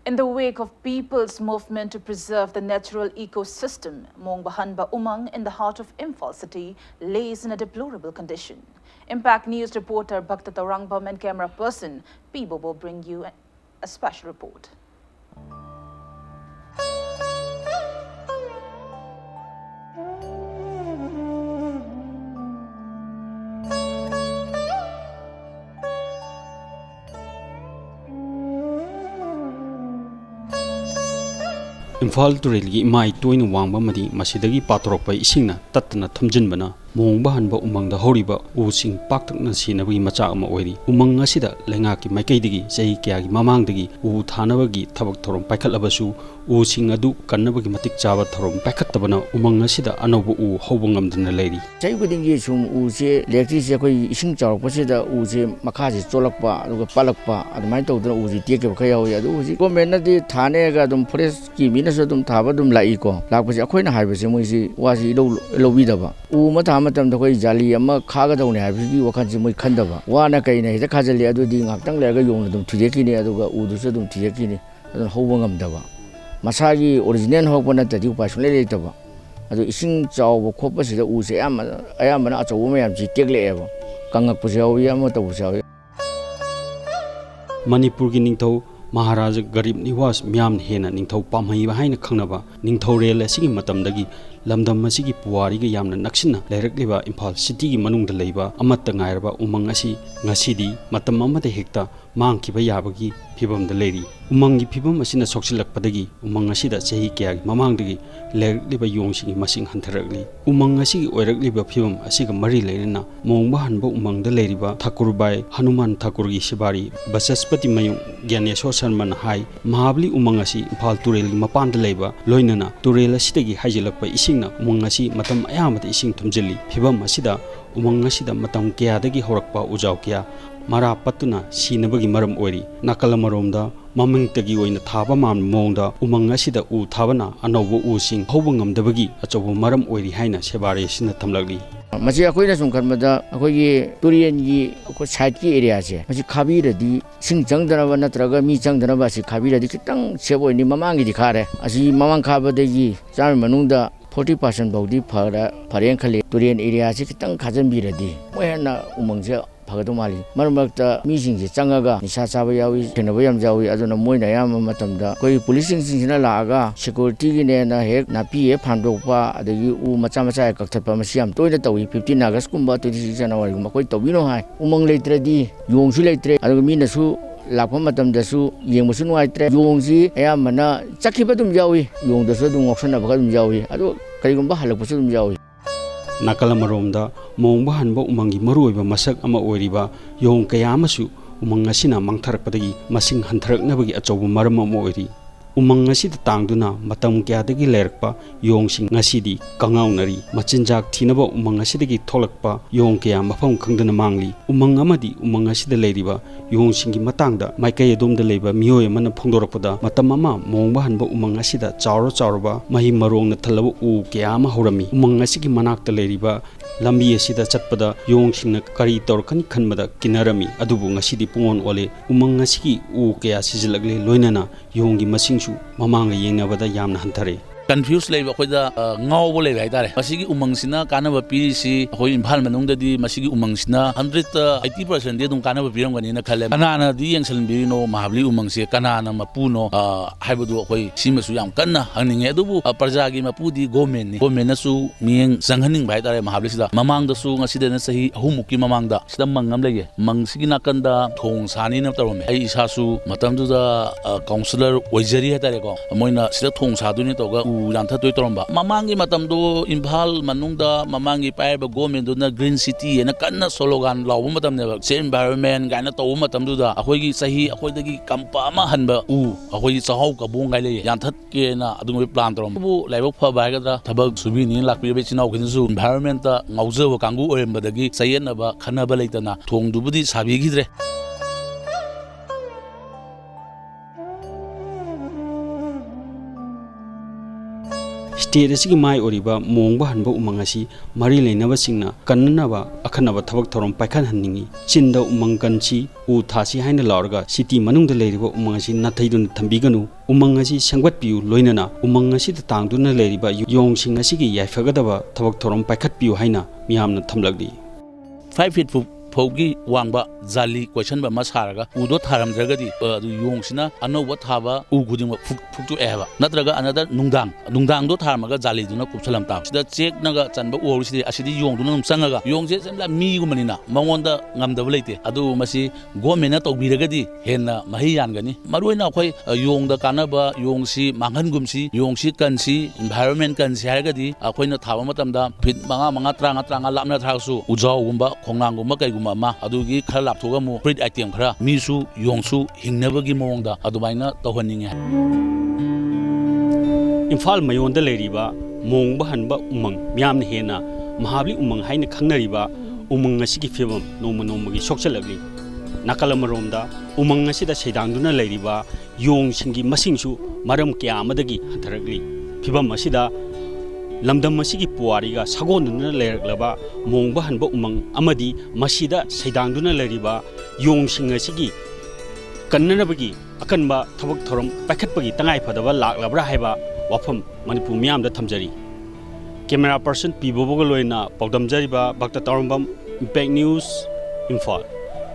In the wake of people's movement to preserve the natural ecosystem, Mahabali Umang in the heart of Imphal city lays in a deplorable condition. Impact News reporter Bhakta Taurangbam and camera person Pibo will bring you a special report. Imphal Turelgi Mai Toin Wangba Madi Masidagi Patrokpa Isingna Tatana Thumjinbana Mahabali Umang the Horiba Using Pakna Sinabi Machama Wadi Umang Asida Lengaki Maikadigi Zaiki Mamangdagi U Tanavagi Tabak Torum Pakalabasu Using Adu Kanabagi Matik Java Torum Pakatabana Umang Asida Anobu U Hobungam the lady. Jay Wedding Yisum Uzi, Electricity Ising Chow, Posida Uzi, Makazi, Tolakpa, Palakpa, and Maito Uzi, take of Kaya, Uzi, Comenadi, Tanega, Dum Preski, Minnesota, Tabadum Laiko, Lapas Aquina Highway, was Lovidava. Umatatam the way Jali, Ama Kagadon, Wakansi Kandava, Wanakaina, the Kazali, Aduding, Aptang Lagayum, Tiakini, Aduga, Udusum Tiakini, and Hobungam Dava. Masagi, original Hopana, the Dupas later. Ado ising chow khopa sida use ayamana achawme am ji tekle eba kangak pusawi am ta pusawi Manipur gi ningthau Maharaja Garib Niwas Myam Hena ningthau pamhai ba haina khangnaba ningthau rel asigi matamdagi lamdam asigi puwari ga yamna naksina lairakliba Imphal city gi manungda leiba amatta ngairaba umang asi ngasidi matam amade hekta mangkiba yabagi phibam da leiri umang gi phibam asina soksilakpadagi umang asida chehi kya mamangdagi lairakliba yongsingi masing hantarakli umang asigi oirakliba phibam asiga mari leirina Mahabali umang da leiriba Thakurbai Hanuman Thakur gi sibari Basaspati mayung Gyaneswar Sharman hai Mahabali umang asi Imphal Turel gi mapan da leiba loinana Turel asidagi hajilakpa isingna umang asi matam ayamata ising thumjili phibam asida umang asida matam kya dagi horakpa ujau kya Mara Patuna Sinabagi Maram Ori, Nakalamaromda, Mamingtagi in the Tabaman Monda, Umang Asida U Tabana, Anobu Using, Hobungam Dabagi, Achobu Maram Ori Haina, Sebari Sinatamlagi. Masia Koina Sunkarmada, Akoye, Turian, Saki areas, Masi Kabira di Sing Jangdana Traga, Mi Jangdanabasi, Kabira di Kitang, Sebo in Mamangi di Kare, Asi Mamang Kaba de Jar Manunda, 40% Bodi Para, Parenkali, Turian area, Kitang Kazan Biradi, Wayana Umangja. Pagadumali, Marmakta, meeting the Changaga, Nisasabayawi, Tenabayam Jawi, Adona Moina Yama Matamda, Koi policing Sina Laga, security in a heck, Napi, Pandopa, the U Machamasa, Katapamasiam, Toilet, 15 August, Kumba, 26 January, Makoi Tobino High, Umang Latre, Yung Sulatre, Aluminasu, Lapamatam Dasu, Yemusun White, Yongzi, Ayamana, Chakipatum Jawi, Yung the Sudum Oxan of Jawi, Ado Karigumba Halapusum Jawi. Nakalamaromda Mahabali Umangi Maruiba Masak ama oiriba yong kayamasu umang asina mangtharakpadagi masing hantaraknabagi achobu maram ama oiri umang asida tangduna matam kyadagi lerakpa yongsing ngasidi kangaunari machinjak thinaba umang asidagi tholakpa yong kaya mafam khangdana mangli umang amadi umang asida leiriba yongsingi matangda maikai adom da leiba miyoy amana phongdorakpada matam ama Mahabali umang asida chawraba mahi marong na thalaba u kaya ama horami umang asigi manakta leiriba lambi asida chatpada yongsingna kari torkani khanbada kinarami adubu ngasidi pungon ole umang asigi u kaya sijilakle loinana yonggi masingsu mamanga yengnabada yamna hantare confused level koida ngawbo level haitare masigi umangsina kanaba pirisi hoi imphal manungdadi masigi umangsina 180% de dum kanaba piramgani na khale kanana di yengsalin birino Mahabali umangse kanana mapuno haibudu hoi simasu yam kanna hangninge adubu parjagi mapudi government nasu miyeng sanghaning haitare Mahabali sida mamangda su ngasida na sahi ahumuki mamangda sida mangam lege mangsigi nakanda thong sani na tarome ai isasu matamduda counselor oijari haitare ko moina sida thong saduni toga Yantha Toitoromba. Mamangi Matamdo, Imphal, Manungda, Mamangi Paiba, Gomenduna, Green City, and a Kana Sologan, Lawumatam never, same environment, Gana Taumatamduda, Ahogi Sahi, Ahogi Kampama Hanba, Ahogi Sahoka Bungale, Yantakena, Adumi Plantrom, Level Pabagada, Tabak Subini, Lakbicino, Kinzu, environment, Mauzo, Kangu, or Mbadagi, Sayanaba, Kanabalatana, Tong Dubudi, Sabigidre. State असि my ओरिबा मोंग हनबा उमंग असि मरी लेनबा सिंगना कन्ननबा अखनबा थबक theorem पाइखन हन्निंगी Chinda उमंग कंची उ थासी हाइन लाउरगा city मनुंग लेरिबा उमंग असि नथैदुन थंबिगनु उमंग असि संगतपियु लोइनना उमंग असि तांगदुना लेरिबा Yong सिंग असि याइफगदबा थबक theorem पाइखतपियु हाइना मियामना थमलगदी 5 feet फौगी वांगबा जाली question बा मसारगा उदो थारमद्रगदी योंगसिना अनौब थाबा उ गुदिंग फुक्तु एबा नत्रगा अनदर नुंदांग दो थारमगा जाली दुना कुपसलम ता सिदा चेक नगा चनबा ओरसिदि असिदि योंगदुना नुम संगागा योंगजे सेमला मी गुमनिना मंगोंदा ngamdaba leite adu masi government tawbiragadi henna mahi yangani maroina akhoi yongda kanaba yongsi manghangumsi yongsi kansi environment kansi haragadi akhoina thaba matamda fit manga tranga lapna thaksu ujau gumba khongnang gumba kai ma adugi khara lapthoga mu breed item khara misu yongsu hingnabagi mawongda adubaina tawhaninge Imphal mayonda leiriba mongba hanba umang myamna hena Mahabali Umang haina khangnariba umang asigi fibam noma gi sokchalagli nakalamromda umang asida seidangduna leiriba yong singi masingsu maram kya amadagi hatharagli fibam asida lamdam asigi puariga sagonuna leiraklaba mongba hanba umang amadi masida seidangduna leiriba yong sing asigi kannanabagi akanba thabak thorom paikhatpagi tangai phadaba laklabra haiba wafam Manipur miyamda thamjari camera person P Bobogaloina Pogdamjariba Bhakta Tarambam Impact News Imphal